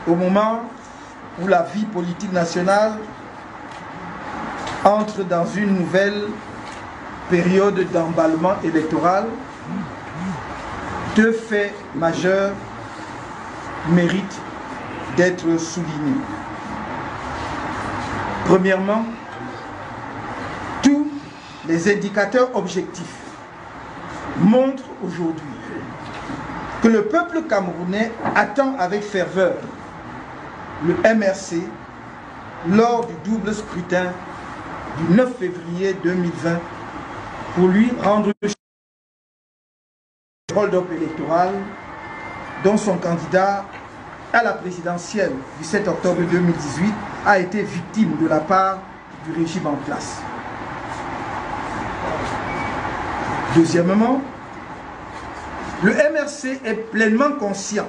au moment où la vie politique nationale entre dans une nouvelle période d'emballement électoral, deux faits majeurs méritent d'être soulignés. Premièrement, tous les indicateurs objectifs montrent aujourd'hui que le peuple camerounais attend avec ferveur le MRC lors du double scrutin du 9 février 2020 pour lui rendre le hold-up électoral dont son candidat à la présidentielle du 7 octobre 2018 a été victime de la part du régime en place. Deuxièmement, le MRC est pleinement conscient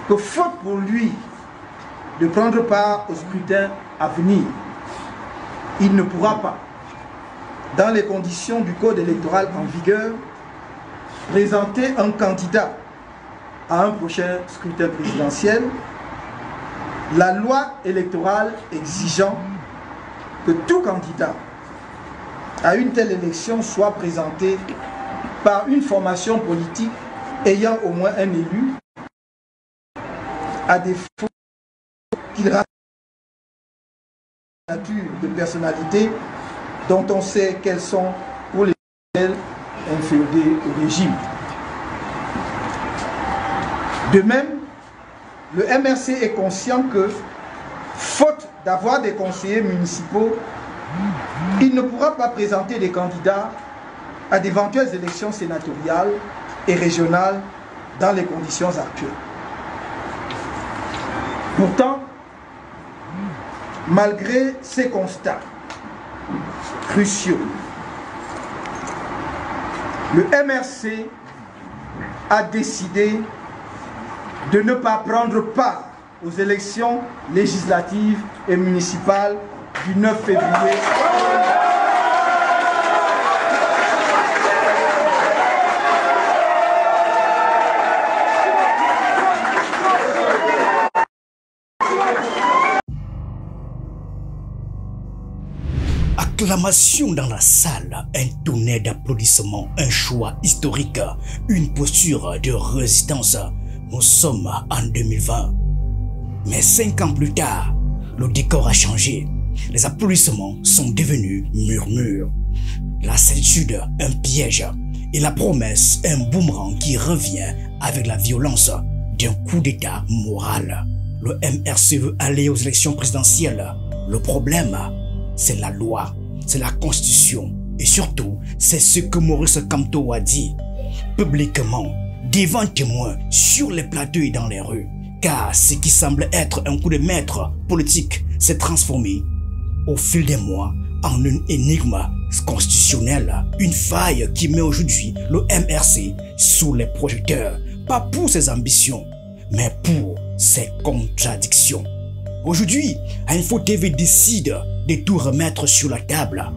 que faute pour lui de prendre part au scrutin à venir, il ne pourra pas, dans les conditions du code électoral en vigueur, présenter un candidat à un prochain scrutin présidentiel, la loi électorale exigeant que tout candidat à une telle élection soit présenté par une formation politique ayant au moins un élu, à défaut qu'il rate la nature de personnalité dont on sait qu'elles sont pour les inféodées au régime. De même, le MRC est conscient que, faute d'avoir des conseillers municipaux, il ne pourra pas présenter des candidats à d'éventuelles élections sénatoriales et régionales dans les conditions actuelles. Pourtant, malgré ces constats cruciaux, le MRC a décidé de ne pas prendre part aux élections législatives et municipales du 9 février. Acclamation dans la salle, un tonnerre d'applaudissements, un choix historique, une posture de résistance. Nous sommes en 2020. Mais 5 ans plus tard, le décor a changé. Les applaudissements sont devenus murmures. La certitude, un piège. Et la promesse, un boomerang qui revient avec la violence d'un coup d'état moral. Le MRC veut aller aux élections présidentielles. Le problème, c'est la loi, c'est la constitution. Et surtout, c'est ce que Maurice Kamto a dit publiquement, devant témoins, sur les plateaux et dans les rues. Car ce qui semble être un coup de maître politique s'est transformé au fil des mois en une énigme constitutionnelle. Une faille qui met aujourd'hui le MRC sous les projecteurs. Pas pour ses ambitions, mais pour ses contradictions. Aujourd'hui, Info TV décide de tout remettre sur la table.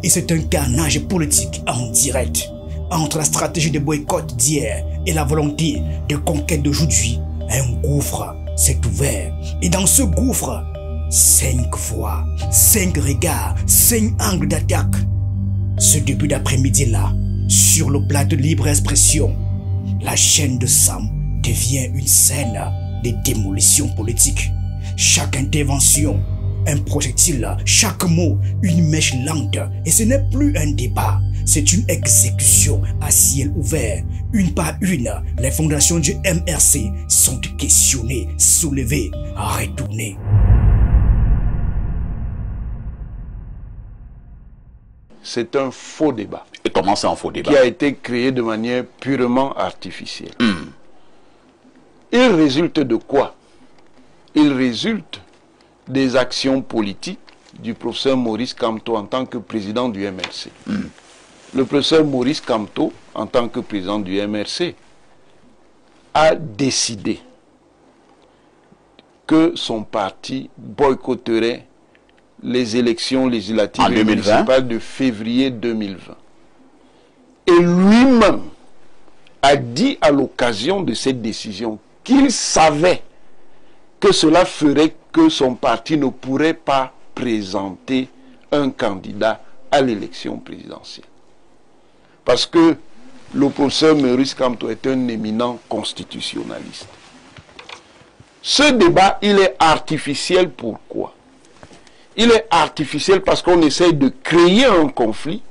Et c'est un carnage politique en direct. Entre la stratégie de boycott d'hier et la volonté de conquête d'aujourd'hui, un gouffre s'est ouvert. Et dans ce gouffre, 5 voix, 5 regards, 5 angles d'attaque. Ce début d'après-midi-là, sur le plateau de libre expression, la chaîne de Sam devient une scène de démolition politique. Chaque intervention, un projectile, chaque mot, une mèche lente. Et ce n'est plus un débat, c'est une exécution à ciel ouvert. Une par une, les fondations du MRC sont questionnées, soulevées, retournées. C'est un faux débat. Et comment c'est un faux débat? Qui a été créé de manière purement artificielle. Il résulte de quoi? Il résulte des actions politiques du professeur Maurice Kamto en tant que président du MRC. Le professeur Maurice Kamto, en tant que président du MRC, a décidé que son parti boycotterait les élections législatives et municipales de février 2020. Et lui-même a dit à l'occasion de cette décision qu'il savait que cela ferait que son parti ne pourrait pas présenter un candidat à l'élection présidentielle. Parce que le professeur Maurice Kamto est un éminent constitutionnaliste. Ce débat, il est artificiel. Pourquoi? Il est artificiel parce qu'on essaye de créer un conflit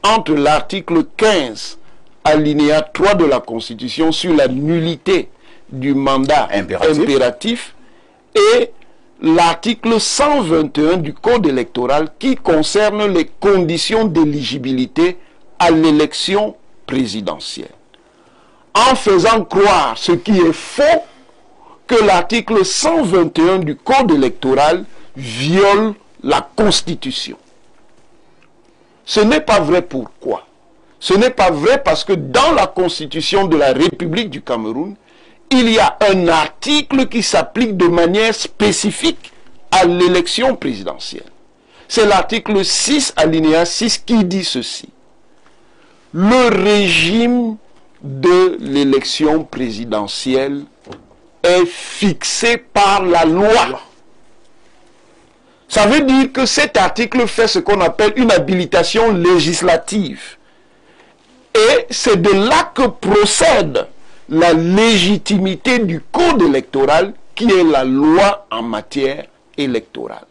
entre l'article 15, alinéa 3 de la Constitution sur la nullité du mandat impératif et l'article 121 du Code électoral qui concerne les conditions d'éligibilité à l'élection présidentielle. En faisant croire ce qui est faux, que l'article 121 du Code électoral viole la Constitution. Ce n'est pas vrai. Pourquoi? Ce n'est pas vrai parce que dans la Constitution de la République du Cameroun, il y a un article qui s'applique de manière spécifique à l'élection présidentielle. C'est l'article 6, alinéa 6, qui dit ceci. Le régime de l'élection présidentielle est fixé par la loi. Ça veut dire que cet article fait ce qu'on appelle une habilitation législative. Et c'est de là que procède la légitimité du code électoral qui est la loi en matière électorale.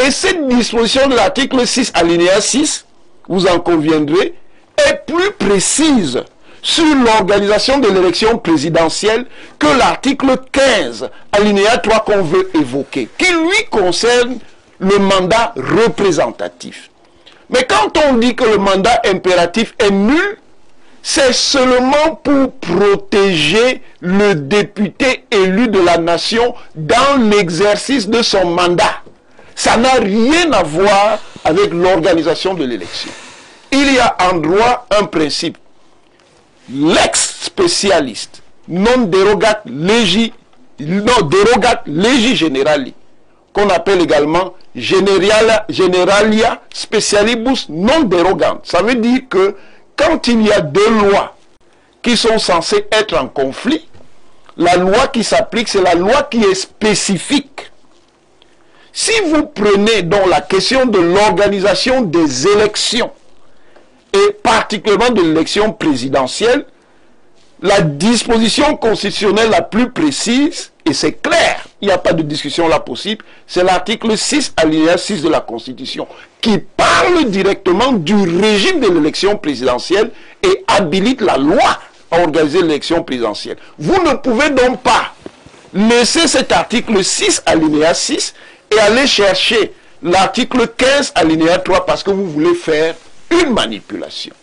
Et cette disposition de l'article 6, alinéa 6, vous en conviendrez, est plus précise sur l'organisation de l'élection présidentielle que l'article 15, alinéa 3 qu'on veut évoquer, qui lui concerne le mandat représentatif. Mais quand on dit que le mandat impératif est nul, c'est seulement pour protéger le député élu de la nation dans l'exercice de son mandat. Ça n'a rien à voir avec l'organisation de l'élection. Il y a en droit un principe. Lex spécialiste, non dérogat legi generali, qu'on appelle également generalia specialibus non derogant. Ça veut dire que quand il y a deux lois qui sont censées être en conflit, la loi qui s'applique, c'est la loi qui est spécifique. Si vous prenez donc la question de l'organisation des élections, et particulièrement de l'élection présidentielle, la disposition constitutionnelle la plus précise, et c'est clair, il n'y a pas de discussion là possible, c'est l'article 6, alinéa 6 de la Constitution, qui parle directement du régime de l'élection présidentielle et habilite la loi à organiser l'élection présidentielle. Vous ne pouvez donc pas laisser cet article 6, alinéa 6, et aller chercher l'article 15, alinéa 3, parce que vous voulez faire une manipulation.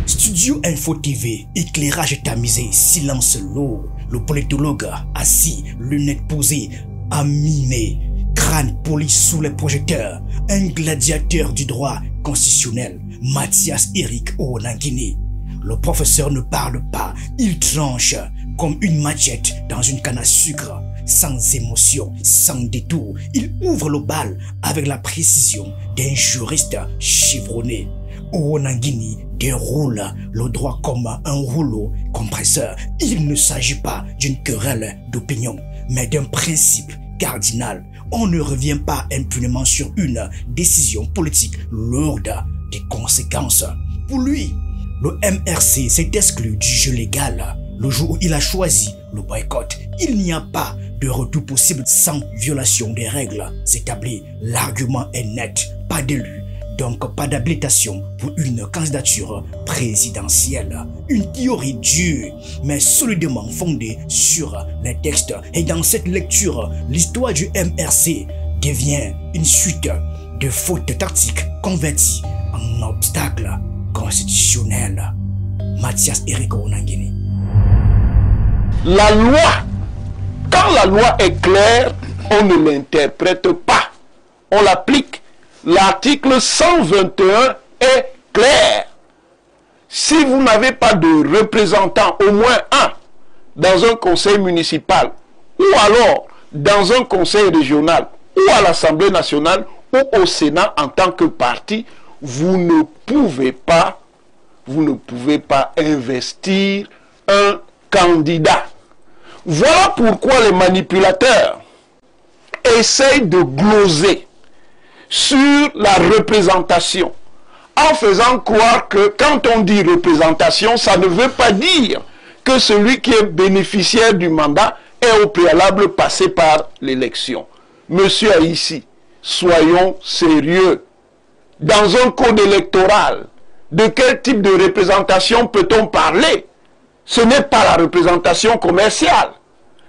Studio Info TV, éclairage tamisé, silence lourd. Le politologue assis, lunettes posées, aminé, crâne poli sous les projecteurs. Un gladiateur du droit constitutionnel, Mathias Eric Onangini. Le professeur ne parle pas, il tranche comme une machette dans une canne à sucre. Sans émotion, sans détour, il ouvre le bal avec la précision d'un juriste chevronné. Onangini déroule le droit comme un rouleau compresseur. Il ne s'agit pas d'une querelle d'opinion, mais d'un principe cardinal. On ne revient pas impunément sur une décision politique lourde des conséquences. Pour lui, le MRC s'est exclu du jeu légal. Le jour où il a choisi le boycott, il n'y a pas de retour possible sans violation des règles établies. L'argument est net, pas d'élu, donc pas d'habilitation pour une candidature présidentielle. Une théorie dure, mais solidement fondée sur les textes. Et dans cette lecture, l'histoire du MRC devient une suite de fautes tactiques converties en obstacles constitutionnels. Mathias Eric Onangini. La loi, quand la loi est claire, on ne l'interprète pas, on l'applique. L'article 121 est clair. Si vous n'avez pas de représentant, au moins un, dans un conseil municipal, ou alors dans un conseil régional, ou à l'Assemblée nationale, ou au Sénat en tant que parti, vous ne pouvez pas investir un candidat. Voilà pourquoi les manipulateurs essayent de gloser sur la représentation, en faisant croire que quand on dit représentation, ça ne veut pas dire que celui qui est bénéficiaire du mandat est au préalable passé par l'élection. Monsieur Haïssi, soyons sérieux. Dans un code électoral, de quel type de représentation peut-on parler? Ce n'est pas la représentation commerciale,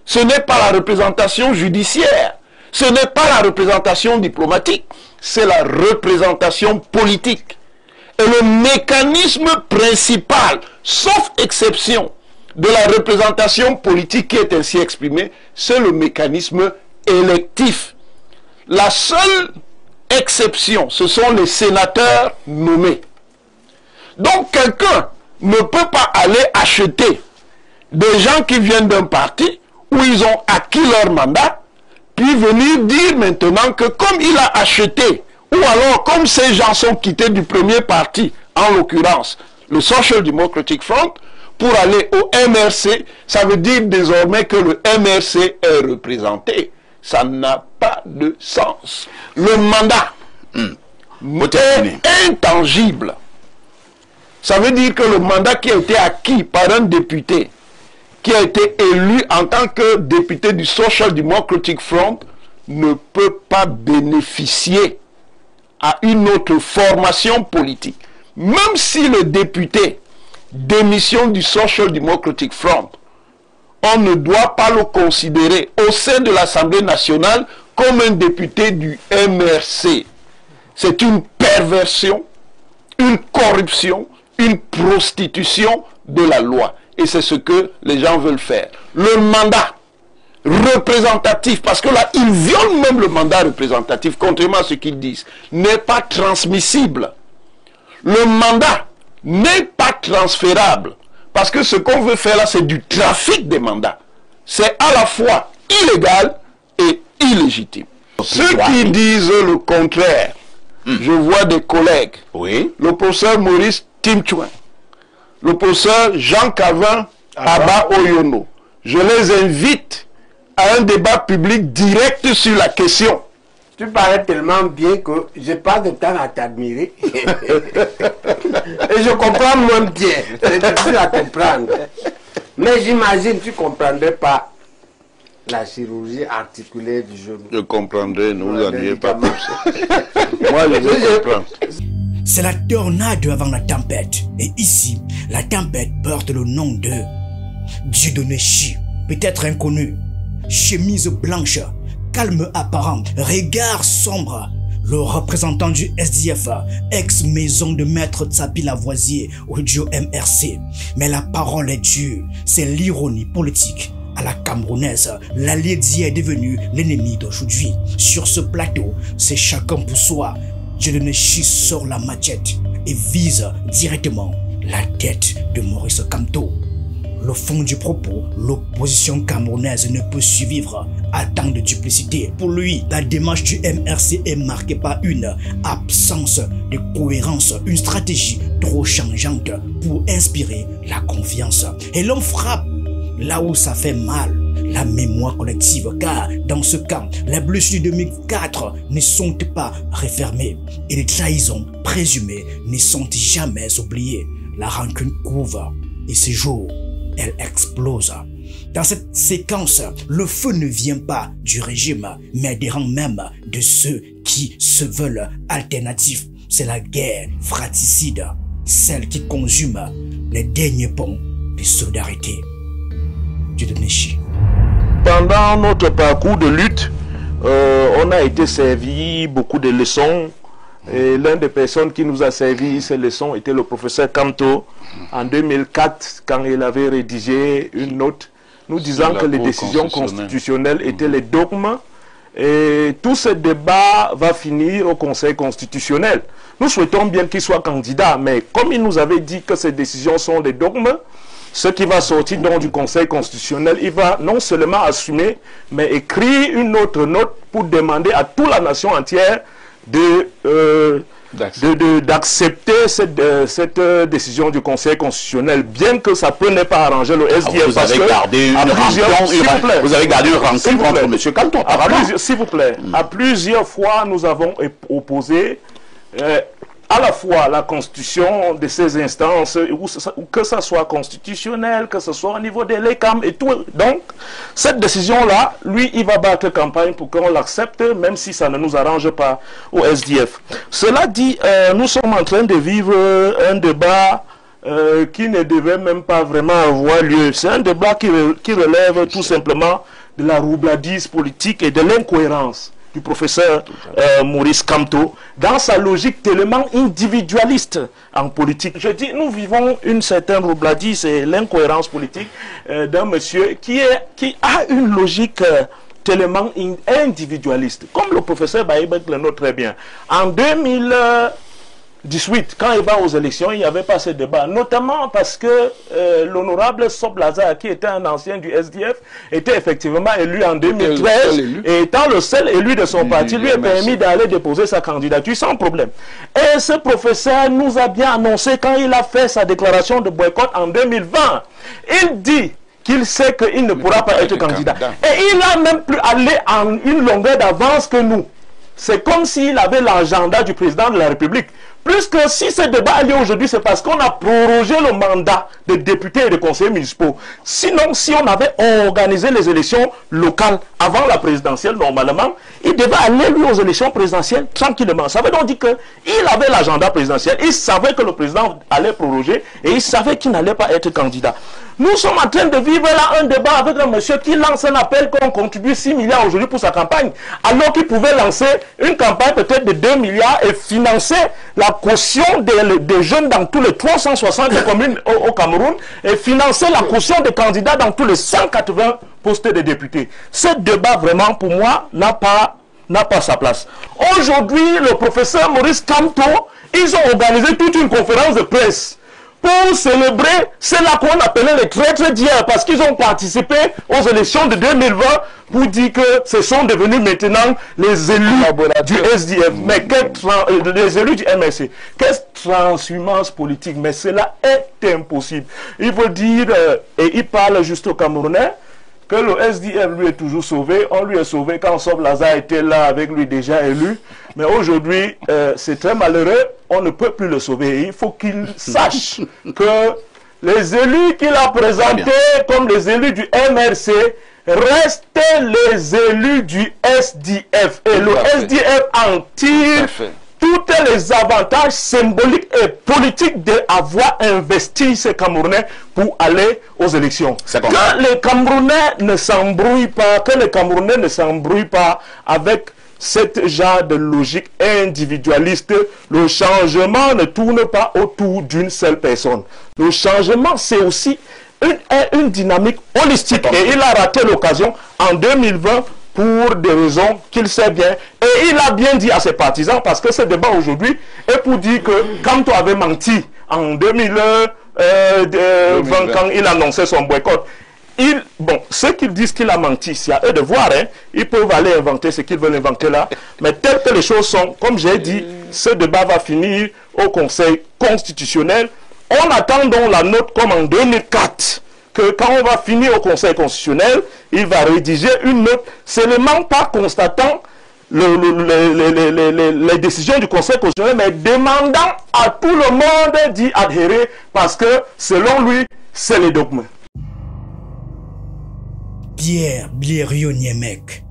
ce n'est pas la représentation judiciaire, ce n'est pas la représentation diplomatique, c'est la représentation politique. Et le mécanisme principal, sauf exception, de la représentation politique qui est ainsi exprimée, c'est le mécanisme électif. La seule exception, ce sont les sénateurs nommés. Donc quelqu'un ne peut pas aller acheter des gens qui viennent d'un parti où ils ont acquis leur mandat, puis venir dire maintenant que comme il a acheté, ou alors comme ces gens sont quittés du premier parti, en l'occurrence le Social Democratic Front, pour aller au MRC, ça veut dire désormais que le MRC est représenté. Ça n'a pas de sens. Le mandat est intangible. Ça veut dire que le mandat qui a été acquis par un député, qui a été élu en tant que député du Social Democratic Front, ne peut pas bénéficier à une autre formation politique. Même si le député démissionne du Social Democratic Front, on ne doit pas le considérer au sein de l'Assemblée nationale comme un député du MRC. C'est une perversion, une corruption, une prostitution de la loi. Et c'est ce que les gens veulent faire. Le mandat représentatif, parce que là, ils violent même le mandat représentatif, contrairement à ce qu'ils disent, n'est pas transmissible. Le mandat n'est pas transférable. Parce que ce qu'on veut faire là, c'est du trafic des mandats. C'est à la fois illégal et illégitime. Ceux qui disent le contraire, je vois des collègues, le professeur Maurice Timchouin, le professeur Jean Cavin Abba Oyono, je les invite à un débat public direct sur la question. Tu parais tellement bien que je passe de temps à t'admirer. Et je comprends moins bien. C'est difficile à comprendre. Mais j'imagine que tu ne comprendrais pas la chirurgie articulaire du genou. Je comprendrai, ne vous ennuyez pas pour ça. Moi, je vais comprendre. C'est la tornade avant la tempête. Et ici, la tempête porte le nom de Dieudonné Chi, peut-être inconnu. Chemise blanche, calme apparent, regard sombre. Le représentant du SDF, ex-maison de maître Tsapi Lavoisier, audio MRC. Mais la parole est dure, c'est l'ironie politique. À la camerounaise, l'allié d'hier est devenu l'ennemi d'aujourd'hui. Sur ce plateau, c'est chacun pour soi. Dieudonné Chi sort la machette et vise directement la tête de Maurice Kamto. Le fond du propos, l'opposition camerounaise ne peut survivre à tant de duplicité. Pour lui, la démarche du MRC est marquée par une absence de cohérence, une stratégie trop changeante pour inspirer la confiance. Et l'on frappe là où ça fait mal, la mémoire collective, car dans ce cas, les blessures de 2004 ne sont pas refermées et les trahisons présumées ne sont jamais oubliées. La rancune couvre et ce jour, elle explose. Dans cette séquence, le feu ne vient pas du régime, mais des rangs même de ceux qui se veulent alternatifs. C'est la guerre fratricide, celle qui consume les derniers ponts de solidarité. Dieudonné Chi. Pendant notre parcours de lutte, on a été servi beaucoup de leçons. Et l'une des personnes qui nous a servi ces leçons était le professeur Kamto en 2004, quand il avait rédigé une note nous disant que les décisions constitutionnelles étaient les dogmes. Et tout ce débat va finir au Conseil constitutionnel. Nous souhaitons bien qu'il soit candidat, mais comme il nous avait dit que ces décisions sont des dogmes, ce qui va sortir donc du Conseil constitutionnel, il va non seulement assumer, mais écrire une autre note pour demander à toute la nation entière de d'accepter cette décision du Conseil constitutionnel, bien que ça peut ne pas arranger le SDF. Vous avez gardé une rancune contre M. Kanto. S'il vous plaît, à plusieurs fois, nous avons opposé à la fois la constitution de ces instances, que ce soit constitutionnel, que ce soit au niveau de l'ECAM et tout. Donc, cette décision-là, lui, il va battre campagne pour qu'on l'accepte, même si ça ne nous arrange pas au SDF. Cela dit, nous sommes en train de vivre un débat qui ne devait même pas vraiment avoir lieu. C'est un débat qui relève tout simplement de la roubladise politique et de l'incohérence du professeur Maurice Kamto dans sa logique tellement individualiste en politique. Je dis, nous vivons une certaine roubladise et l'incohérence politique d'un monsieur qui a une logique tellement individualiste, comme le professeur Baïbek le note très bien. En 2018, quand il va aux élections, il n'y avait pas ce débat, notamment parce que l'honorable Soblaza, qui était un ancien du SDF, était effectivement élu en 2013, et étant le seul élu de son parti, lui a permis d'aller déposer sa candidature sans problème. Et ce professeur nous a bien annoncé, quand il a fait sa déclaration de boycott en 2020, il dit qu'il sait qu'il ne pourra pas être candidat. Et il a même pu aller en une longueur d'avance que nous. C'est comme s'il avait l'agenda du président de la République. Plus que si ce débat a lieu aujourd'hui, c'est parce qu'on a prorogé le mandat des députés et des conseillers municipaux. Sinon, si on avait organisé les élections locales avant la présidentielle, normalement, il devait aller lui aux élections présidentielles tranquillement. Ça veut donc dire qu'il avait l'agenda présidentiel, il savait que le président allait proroger et il savait qu'il n'allait pas être candidat. Nous sommes en train de vivre là un débat avec un monsieur qui lance un appel qu'on contribue 6 milliards aujourd'hui pour sa campagne, alors qu'il pouvait lancer une campagne peut-être de 2 milliards et financer la caution des jeunes dans tous les 360 communes au Cameroun et financer la caution des candidats dans tous les 180 postes de députés. Ce débat vraiment pour moi n'a pas sa place. Aujourd'hui, le professeur Maurice Kamto, ils ont organisé toute une conférence de presse pour célébrer ceux-là qu'on appelait les traîtres d'hier, parce qu'ils ont participé aux élections de 2020 pour dire que ce sont devenus maintenant les élus du SDF, mais les élus du MRC. Quelle transhumance politique, mais cela est impossible. Il veut dire, et il parle juste aux Camerounais, que le SDF lui est toujours sauvé. On lui est sauvé quand Soblaza était là avec lui déjà élu. Mais aujourd'hui, c'est très malheureux. On ne peut plus le sauver. Il faut qu'il sache que les élus qu'il a présentés comme les élus du MRC restent les élus du SDF. Et le SDF en tire tous les avantages symboliques et politiques d'avoir investi ces Camerounais pour aller aux élections. Que les Camerounais ne s'embrouillent pas, avec cette genre de logique individualiste. Le changement ne tourne pas autour d'une seule personne. Le changement, c'est aussi une dynamique holistique. Et il a raté l'occasion en 2020 pour des raisons qu'il sait bien. Et il a bien dit à ses partisans, parce que ce débat aujourd'hui est pour dire que quand on avait menti en 2020, quand il annonçait son boycott, ceux qui disent qu'il a menti, c'est à eux de voir, hein. Ils peuvent aller inventer ce qu'ils veulent inventer là. Mais telles que les choses sont, comme j'ai dit, ce débat va finir au Conseil constitutionnel. On attend donc la note comme en 2004. Que quand on va finir au Conseil constitutionnel, il va rédiger une note seulement pas constatant les décisions du Conseil constitutionnel, mais demandant à tout le monde d'y adhérer, parce que selon lui, c'est les dogmes. Pierre Blériot-Niemek,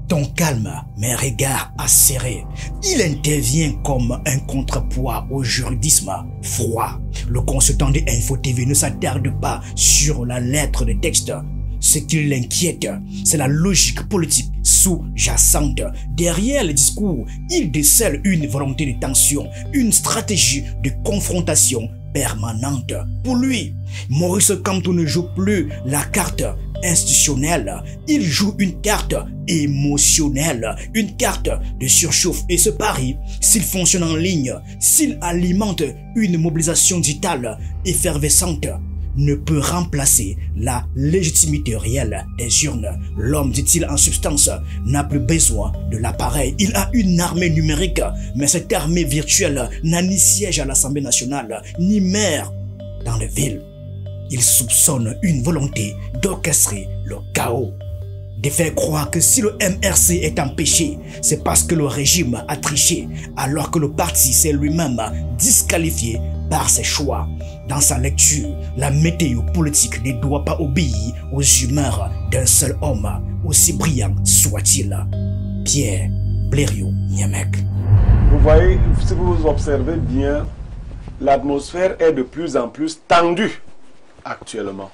ton calme, mais regard acéré. Il intervient comme un contrepoids au juridisme froid. Le consultant de Info TV ne s'attarde pas sur la lettre de texte. Ce qui l'inquiète, c'est la logique politique sous-jacente. Derrière le discours, il décèle une volonté de tension, une stratégie de confrontation permanente. Pour lui, Maurice Kamto ne joue plus la carte institutionnelle, il joue une carte émotionnelle, une carte de surchauffe. Et ce pari, s'il fonctionne en ligne, s'il alimente une mobilisation digitale effervescente, ne peut remplacer la légitimité réelle des urnes. L'homme, dit-il en substance, n'a plus besoin de l'appareil. Il a une armée numérique, mais cette armée virtuelle n'a ni siège à l'Assemblée nationale, ni maire dans les villes. Il soupçonne une volonté d'orchestrer le chaos, de faire croire que si le MRC est empêché, c'est parce que le régime a triché, alors que le parti s'est lui-même disqualifié par ses choix. Dans sa lecture, la météo politique ne doit pas obéir aux humeurs d'un seul homme, aussi brillant soit-il. Pierre Blériot-Niamec. Vous voyez, si vous observez bien, l'atmosphère est de plus en plus tendue actuellement.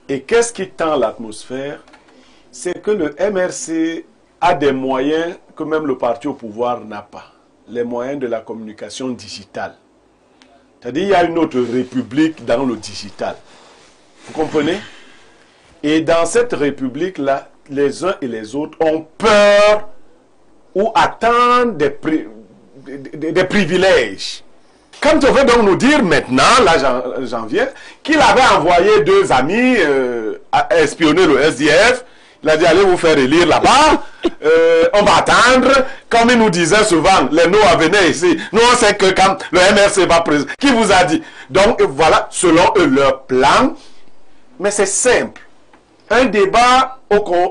Et qu'est-ce qui tend l'atmosphère? C'est que le MRC a des moyens que même le parti au pouvoir n'a pas. Les moyens de la communication digitale. C'est-à-dire, il y a une autre république dans le digital. Vous comprenez? Et dans cette république-là, les uns et les autres ont peur ou attendent des privilèges. Quand on veut donc nous dire maintenant, là j'en viens, qu'il avait envoyé 2 amis à espionner le SDF, il a dit allez vous faire élire là-bas, on va attendre, comme il nous disait souvent, les Noa venaient ici, nous on sait que quand le MRC va présenter, qui vous a dit? Donc voilà, selon eux, leur plan, mais c'est simple. Un débat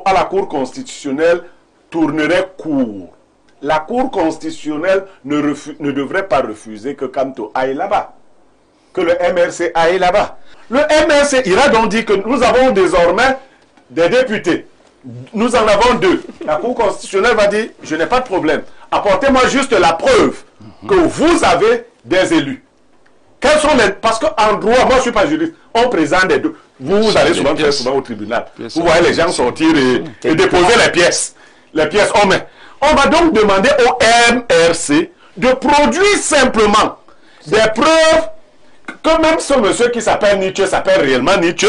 à la Cour constitutionnelle tournerait court. La Cour constitutionnelle ne devrait pas refuser que Kamto aille là-bas, que le MRC aille là-bas. Le MRC ira donc dire que nous avons désormais des députés. Nous en avons 2. La Cour constitutionnelle va dire, je n'ai pas de problème. Apportez-moi juste la preuve que vous avez des élus. Quels sont les... Parce qu'en droit, moi je ne suis pas juriste, on présente des deux. Vous allez souvent très souvent au tribunal. Vous voyez les gens sortir et déposer les pièces. Les pièces, on met. On va donc demander au MRC de produire simplement des preuves que même ce monsieur qui s'appelle Nietzsche s'appelle réellement Nietzsche,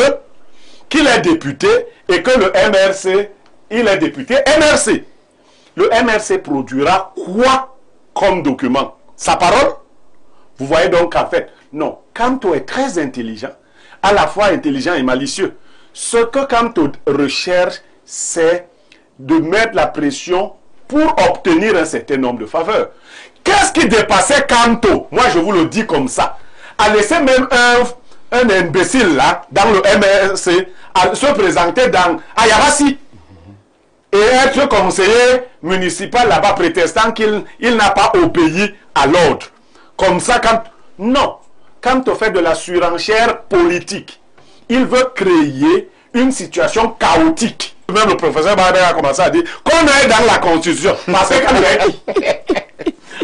qu'il est député et que le MRC, il est député MRC. Le MRC produira quoi comme document? Sa parole? Vous voyez donc qu'en fait, non, Kamto est très intelligent, à la fois intelligent et malicieux. Ce que Kamto recherche, c'est de mettre la pression pour obtenir un certain nombre de faveurs. Qu'est-ce qui dépassait Kamto? Moi, je vous le dis comme ça. À laisser même un imbécile là, dans le MRC, à se présenter dans Ayabasi et être conseiller municipal là-bas prétestant qu'il n'a pas obéi à l'ordre. Comme ça, quand... Non. Kamto fait de la surenchère politique. Il veut créer une situation chaotique. Même le professeur Barber a commencé à dire qu'on est dans la constitution. Parce que quand il a dit...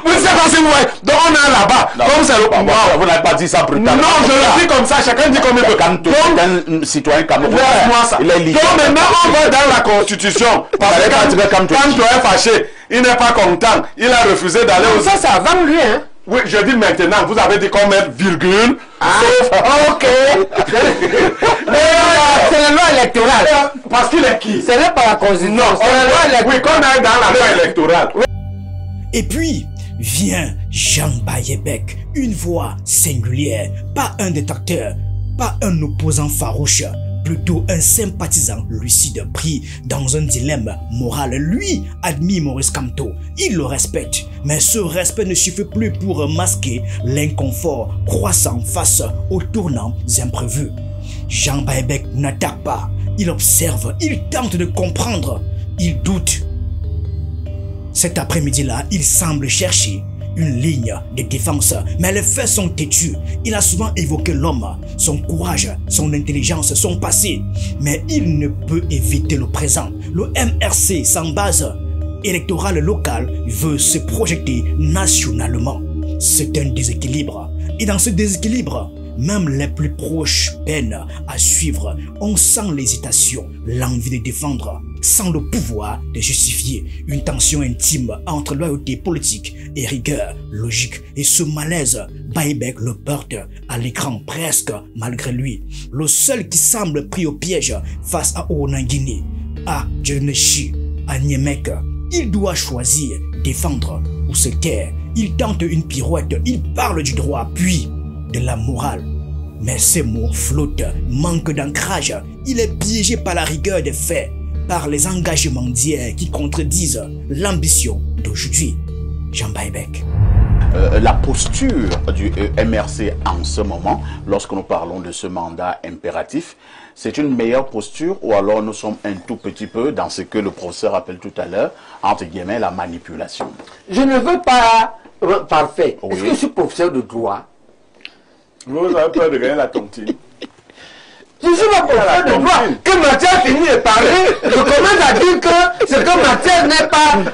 Vous ne savez pas si vous voyez. Donc on est là-bas. Comme c'est le pouvoir. Vous n'avez pas dit ça brutalement. Non, je le dis comme ça. Chacun dit comme il veut. Kamto est un citoyen camerounais. Laisse-moi ça. Donc maintenant on va dans la constitution. Parce que quand Kamto est fâché, il n'est pas content. Il a refusé d'aller au... Ça, c'est avant lui, hein. Oui, je dis maintenant, vous avez dit qu'on met virgule. Ah, ok. C'est la loi électorale. Parce qu'il est qui? Ce n'est pas la constitution. Non, c'est la loi électorale. Oui, qu'on aille dans la loi électorale. Et puis vient Jean Bayebek, une voix singulière, pas un détracteur, pas un opposant farouche, plutôt un sympathisant lucide pris dans un dilemme moral. Lui admire Maurice Kamto, il le respecte, mais ce respect ne suffit plus pour masquer l'inconfort croissant face aux tournants imprévus. Jean Bayebek n'attaque pas, il observe, il tente de comprendre, il doute. Cet après-midi-là, il semble chercher une ligne de défense, mais les faits sont têtus. Il a souvent évoqué l'homme, son courage, son intelligence, son passé, mais il ne peut éviter le présent. Le MRC, sans base électorale locale, veut se projeter nationalement. C'est un déséquilibre. Et dans ce déséquilibre, même les plus proches peinent à suivre. On sent l'hésitation, l'envie de défendre, sans le pouvoir de justifier. Une tension intime entre loyauté politique et rigueur logique. Et ce malaise, Bayebek le porte à l'écran presque malgré lui. Le seul qui semble pris au piège face à Onangini, à Djeneshi, à Niamec. Il doit choisir, défendre ou se taire. Il tente une pirouette, il parle du droit, puis de la morale. Mais ces mots flottent, manquent d'ancrage. Il est piégé par la rigueur des faits, par les engagements d'hier qui contredisent l'ambition d'aujourd'hui. Jean Baïbek. La posture du MRC en ce moment, lorsque nous parlons de ce mandat impératif, c'est une meilleure posture ou alors nous sommes un tout petit peu dans ce que le professeur appelle tout à l'heure, entre guillemets, la manipulation? Je ne veux pas parfait. Oui. Est-ce que je suis professeur de droit? Vous avez peur de gagner la tontine. Je suis pas professeur de droit. Que Mathias finit de parler, je commence à dire que ce que Mathias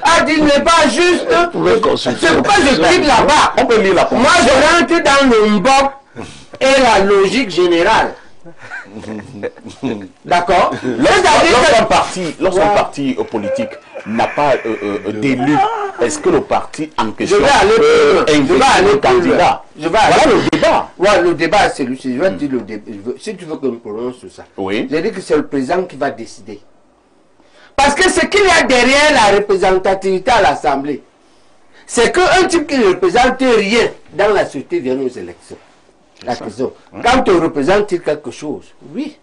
a dit n'est pas juste. C'est pourquoi je quitte là-bas. On peut lire la Moi, je rentre dans le mbok et la logique générale. D'accord? Lorsqu'un parti politique n'a pas d'élu, est-ce que le parti en question Je vais aller peut plus loin. investir le candidat? Voilà le débat. Ouais, le débat, c'est lui. Je vais dire le débat. Si tu veux que je me prononce sur ça. Oui. Je dis que c'est le président qui va décider. Parce que ce qu'il y a derrière la représentativité à l'Assemblée, c'est qu'un type qui ne représente rien dans la société vient aux élections. La question. Quand on représente quelque chose, oui.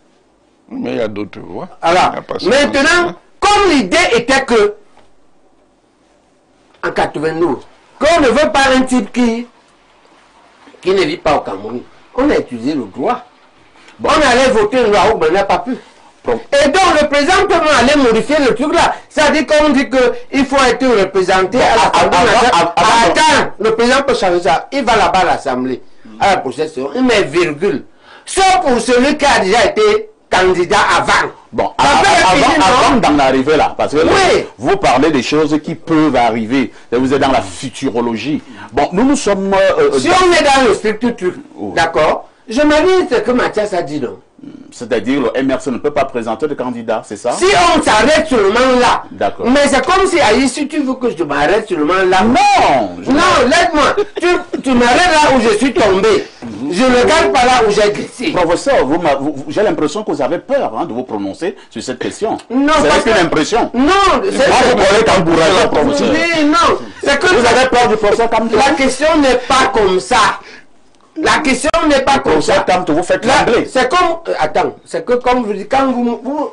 Mais il y a d'autres voix. Alors, maintenant, comme l'idée était que, en 92, qu'on ne veut pas un type qui ne vit pas au Cameroun, on a utilisé le droit. On allait voter une loi où on n'a pas pu. Et donc le président peut aller modifier le truc là. C'est-à-dire qu'on dit qu'il faut être représenté à l'Assemblée. Attends, le président peut changer ça. Il va là-bas à l'Assemblée, à la procession, il met virgule. Sauf pour celui qui a déjà été candidat avant. Bon, avant d'en arriver là, parce que là, oui, vous parlez des choses qui peuvent arriver. Vous êtes dans la futurologie. Bon, nous sommes... si on est dans le strict truc, d'accord, je me dis ce que Mathias a dit, non. C'est-à-dire le MRC ne peut pas présenter de candidat, c'est ça? Si on s'arrête seulement là. D'accord. Mais c'est comme si, Aïe, si tu veux que je m'arrête seulement là. Non! Non, laisse-moi. Tu m'arrêtes là où je suis tombé. Je ne regarde pas là où j'ai glissé. Professeur, j'ai l'impression que vous avez peur de vous prononcer sur cette question. Non, c'est une impression. Non, c'est vous pourrez t'encourager, professeur. Oui, non. C'est que vous avez peur du professeur Kamto? La question n'est pas comme ça. La question n'est pas comme ça. Kamto, vous faites trembler. C'est comme... attends, c'est que comme vous dites, quand vous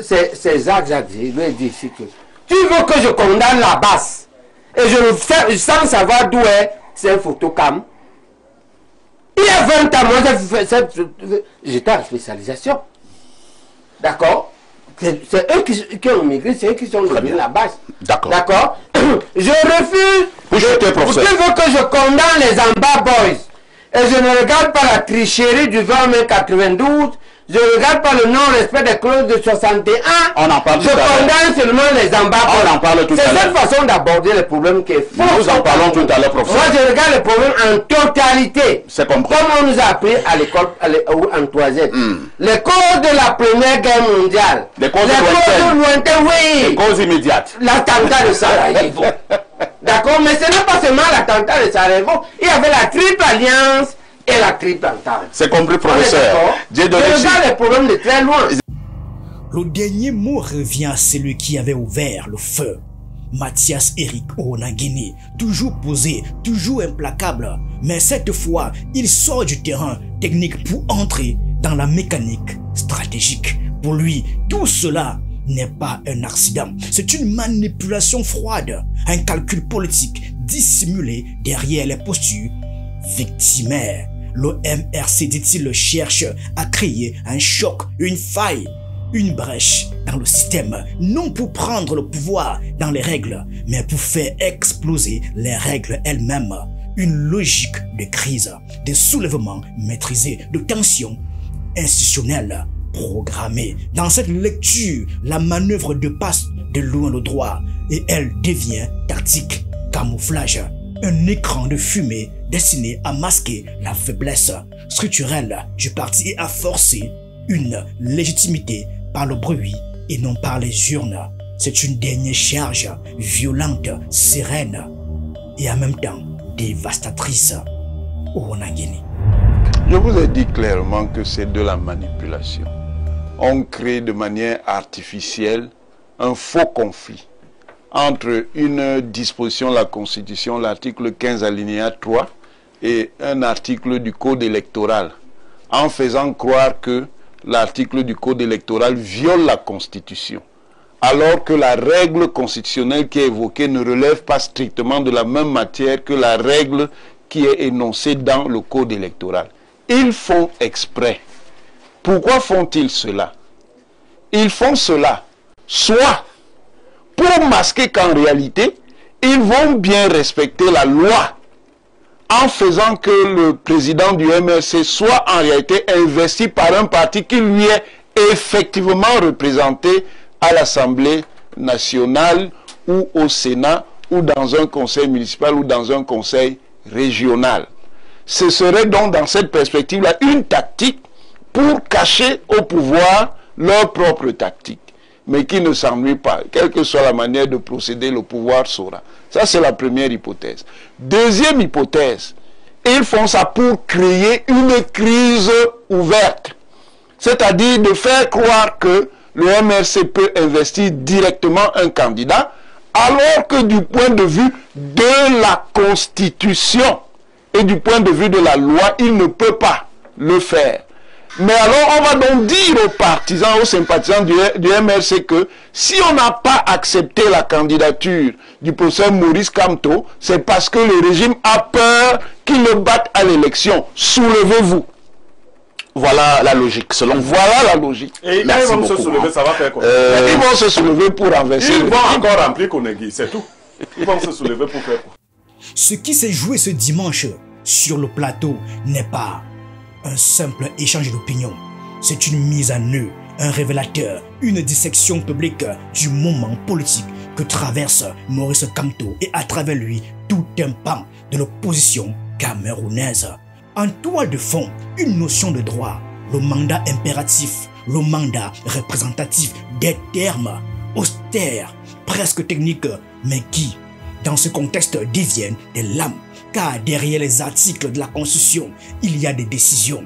c'est Jacques Jacques, il lui dit ici que tu veux que je condamne la basse et je le fais sans savoir d'où est, c'est un photocam. Il y a 20 ans, moi j'étais en spécialisation. D'accord? C'est eux qui ont migré, c'est eux qui sont devenus la base. D'accord. D'accord? Je refuse. Tu veux que je condamne les Amba Boys. Et je ne regarde pas la tricherie du 20 mai 92. Je ne regarde pas le non-respect des clauses de 61. On en parle je condamne seulement les Amba Boys. On en parle tout à l'heure. C'est cette façon d'aborder les problèmes qui est faux. Nous en parlons tout à l'heure, professeur. Moi, je regarde les problèmes en totalité. C'est compris. Comme on nous a appris à l'école en 3e. Les causes de la Première Guerre mondiale. Les causes lointaines, oui. Les causes immédiates. L'attentat de Sarajevo. D'accord, mais ce n'est pas seulement l'attentat de Sarajevo. Il y avait la triple alliance et la triple entente. C'est compris, professeur. Je regarde les problèmes de très loin. Le dernier mot revient à celui qui avait ouvert le feu. Mathias Eric Onangini, toujours posé, toujours implacable. Mais cette fois, il sort du terrain technique pour entrer dans la mécanique stratégique. Pour lui, tout cela n'est pas un accident. C'est une manipulation froide, un calcul politique dissimulé derrière les postures victimaires. Le MRC, dit-il, cherche à créer un choc, une faille, une brèche dans le système, non pour prendre le pouvoir dans les règles, mais pour faire exploser les règles elles-mêmes. Une logique de crise, de soulèvement maîtrisé, de tension institutionnelle programmée. Dans cette lecture, la manœuvre de passe de loin le droit et elle devient tactique, camouflage, un écran de fumée destiné à masquer la faiblesse structurelle du parti et à forcer une légitimité par le bruit et non par les urnes. C'est une dernière charge violente, sereine et en même temps dévastatrice au Onangini. Je vous ai dit clairement que c'est de la manipulation. On crée de manière artificielle un faux conflit entre une disposition de la Constitution, l'article 15 alinéa 3, et un article du Code électoral, en faisant croire que l'article du code électoral viole la Constitution, alors que la règle constitutionnelle qui est évoquée ne relève pas strictement de la même matière que la règle qui est énoncée dans le code électoral. Ils font exprès. Pourquoi font-ils cela? Ils font cela soit pour masquer qu'en réalité, ils vont bien respecter la loi en faisant que le président du MRC soit en réalité investi par un parti qui lui est effectivement représenté à l'Assemblée nationale ou au Sénat ou dans un conseil municipal ou dans un conseil régional. Ce serait donc dans cette perspective-là une tactique pour cacher au pouvoir leur propre tactique, mais qui ne s'ennuie pas. Quelle que soit la manière de procéder, le pouvoir saura. Ça, c'est la première hypothèse. Deuxième hypothèse, ils font ça pour créer une crise ouverte. C'est-à-dire de faire croire que le MRC peut investir directement un candidat, alors que du point de vue de la Constitution et du point de vue de la loi, il ne peut pas le faire. Mais alors, on va donc dire aux partisans, aux sympathisants du MRC que si on n'a pas accepté la candidature du professeur Maurice Kamto, c'est parce que le régime a peur qu'il le batte à l'élection. Soulevez-vous. Voilà la logique, selon vous. Voilà la logique. Et quand ils vont se soulever, ça va faire quoi? Ils vont se soulever pour renverser. Ils vont encore remplir Konegi, c'est tout. Ils vont se soulever pour faire quoi? Ce qui s'est joué ce dimanche sur le plateau n'est pas un simple échange d'opinions. C'est une mise à nu, un révélateur, une dissection publique du moment politique que traverse Maurice Kamto et à travers lui tout un pan de l'opposition camerounaise. En toile de fond, une notion de droit, le mandat impératif, le mandat représentatif, des termes austères, presque techniques, mais qui, dans ce contexte, deviennent des lames. Car derrière les articles de la Constitution, il y a des décisions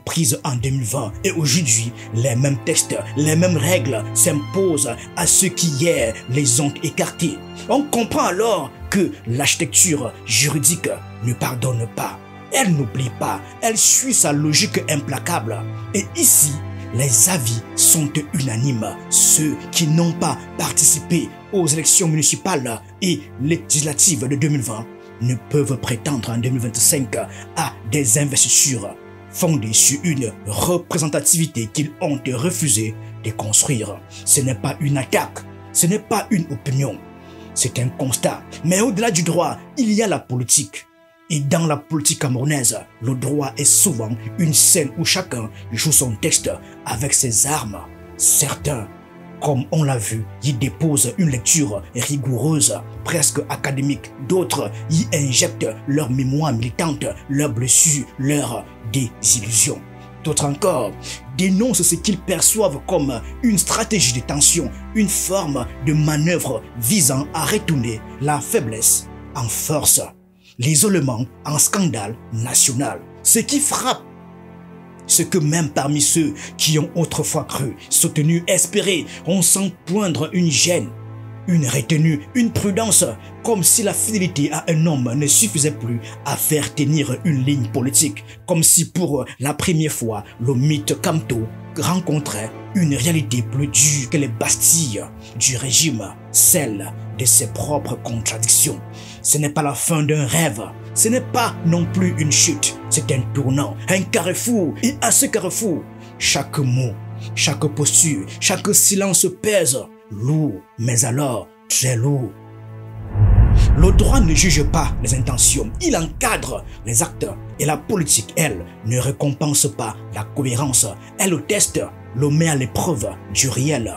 prises en 2020. Et aujourd'hui, les mêmes textes, les mêmes règles s'imposent à ceux qui hier les ont écartés. On comprend alors que l'architecture juridique ne pardonne pas. Elle n'oublie pas, elle suit sa logique implacable. Et ici, les avis sont unanimes. Ceux qui n'ont pas participé aux élections municipales et législatives de 2020 ne peuvent prétendre en 2025 à des investitures fondées sur une représentativité qu'ils ont refusé de construire. Ce n'est pas une attaque, ce n'est pas une opinion, c'est un constat. Mais au-delà du droit, il y a la politique. Et dans la politique camerounaise, le droit est souvent une scène où chacun joue son texte avec ses armes. Certains, comme on l'a vu, y déposent une lecture rigoureuse, presque académique. D'autres y injectent leur mémoire militante, leurs blessures, leurs désillusions. D'autres encore dénoncent ce qu'ils perçoivent comme une stratégie de tension, une forme de manœuvre visant à retourner la faiblesse en force, l'isolement en scandale national. Ce qui frappe, ce que même parmi ceux qui ont autrefois cru, soutenu, espéré, on sent poindre une gêne, une retenue, une prudence, comme si la fidélité à un homme ne suffisait plus à faire tenir une ligne politique, comme si pour la première fois le mythe Kamto rencontrait une réalité plus dure que les bastilles du régime, celle de ses propres contradictions. Ce n'est pas la fin d'un rêve, ce n'est pas non plus une chute, c'est un tournant, un carrefour. Et à ce carrefour, chaque mot, chaque posture, chaque silence pèse, lourd, mais alors très lourd. Le droit ne juge pas les intentions, il encadre les actes. Et la politique, elle, ne récompense pas la cohérence, elle teste, le met à l'épreuve du réel.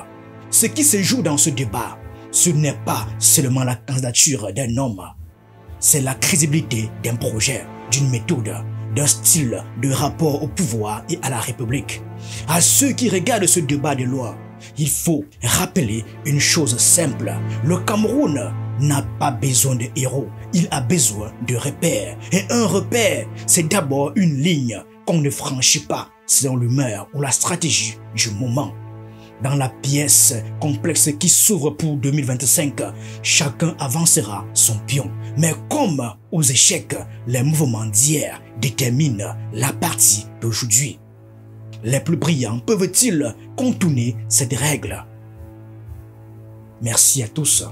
Ce qui se joue dans ce débat, ce n'est pas seulement la candidature d'un homme, c'est la crédibilité d'un projet, d'une méthode, d'un style de rapport au pouvoir et à la République. À ceux qui regardent ce débat de loi, il faut rappeler une chose simple. Le Cameroun n'a pas besoin de héros, il a besoin de repères. Et un repère, c'est d'abord une ligne qu'on ne franchit pas selon l'humeur ou la stratégie du moment. Dans la pièce complexe qui s'ouvre pour 2025, chacun avancera son pion. Mais comme aux échecs, les mouvements d'hier déterminent la partie d'aujourd'hui. Les plus brillants peuvent-ils contourner cette règle? Merci à tous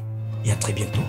et à très bientôt.